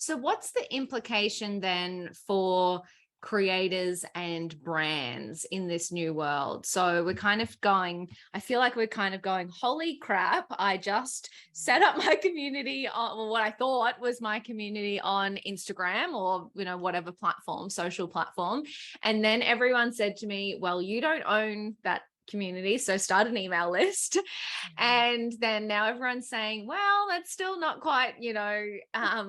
So what's the implication then for creators and brands in this new world? So we're kind of going, I feel like we're kind of going, holy crap, I just set up my community on, well, what I thought was my community on Instagram or, whatever platform, social platform. And then everyone said to me, well, you don't own that community, so start an email list. And then now everyone's saying, well, that's still not quite,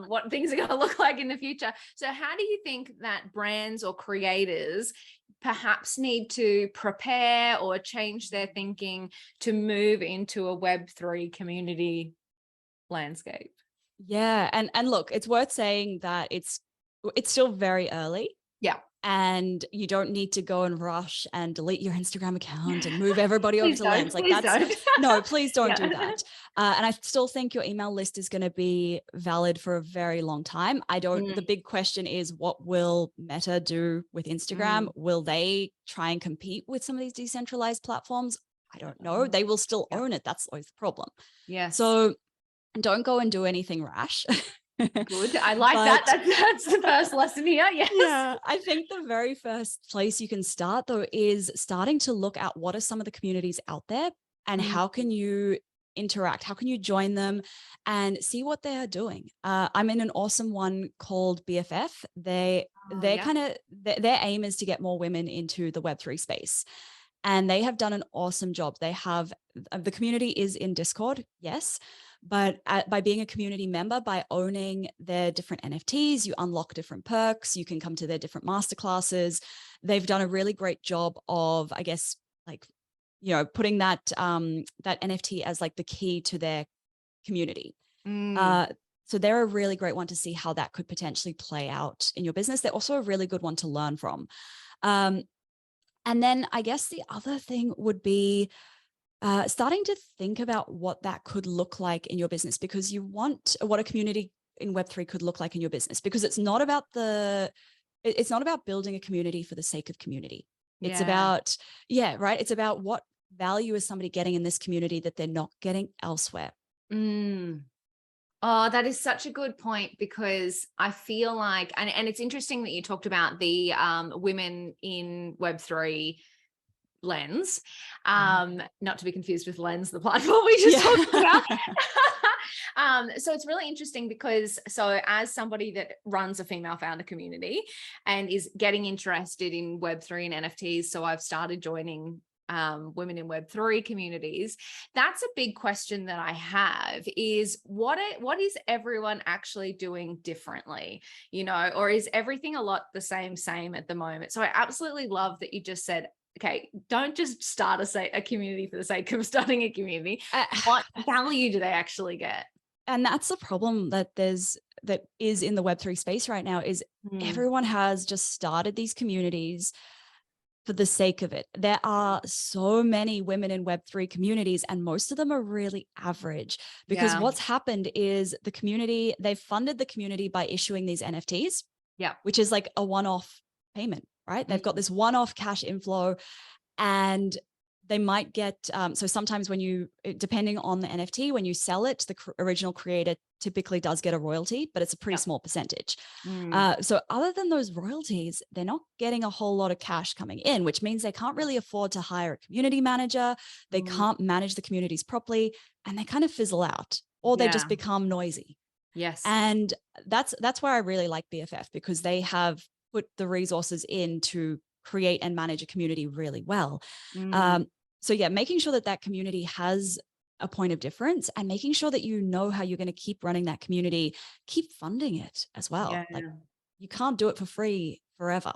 what things are going to look like in the future. So how do you think that brands or creators perhaps need to prepare or change their thinking to move into a Web3 community landscape? Yeah. And look, it's worth saying that it's still very early. Yeah. And you don't need to go and rush and delete your Instagram account and move everybody over to Lens. Like please don't. No, please don't do Yeah. that. And I still think your email list is going to be valid for a very long time. The big question is, what will Meta do with Instagram? Will they try and compete with some of these decentralized platforms? I don't know. They will still own it. That's always the problem. Yes. So don't go and do anything rash. Good. I like that. That's the first lesson here. Yes. Yeah. I think the very first place you can start, though, is starting to look at what are some of the communities out there and how can you interact? How can you join them and see what they are doing? I'm in an awesome one called BFF. Their aim is to get more women into the Web3 space. And they have done an awesome job. They have, the community is in Discord, yes. But by being a community member, by owning their different NFTs, you unlock different perks. You can come to their different masterclasses. They've done a really great job of, I guess, putting that that NFT as like the key to their community. So they're a really great one to see how that could potentially play out in your business. They're also a really good one to learn from. And then I guess the other thing would be starting to think about what that could look like in your business, because you want what a community in Web3 could look like in your business, because it's not about building a community for the sake of community. It's about, right. It's about what value is somebody getting in this community that they're not getting elsewhere. Oh, that is such a good point, because I feel like, and it's interesting that you talked about the women in Web3 Lens, not to be confused with Lens, the platform we just talked about. So it's really interesting because, as somebody that runs a female founder community and is getting interested in Web3 and NFTs, so I've started joining women in Web3 communities. That's a big question that I have, is what is everyone actually doing differently, or is everything a lot the same at the moment? So I absolutely love that you just said, okay, don't just start a community for the sake of starting a community. What value do they actually get? And that's the problem that is in the Web3 space right now, is everyone has just started these communities for the sake of it. There are so many women in Web3 communities, and most of them are really average, because what's happened is they've funded the community by issuing these NFTs, which is like a one-off payment, right? They've got this one-off cash inflow, and they might get, so sometimes depending on the NFT, when you sell it, the original creator typically does get a royalty, but it's a pretty small percentage. So other than those royalties, they're not getting a whole lot of cash coming in, which means they can't really afford to hire a community manager. They can't manage the communities properly, and they kind of fizzle out, or they just become noisy. Yes. And that's why I really like BFF, because they have put the resources in to create and manage a community really well. So making sure that community has a point of difference, and making sure that you know how you're going to keep running that community, keep funding it as well. Like, you can't do it for free forever.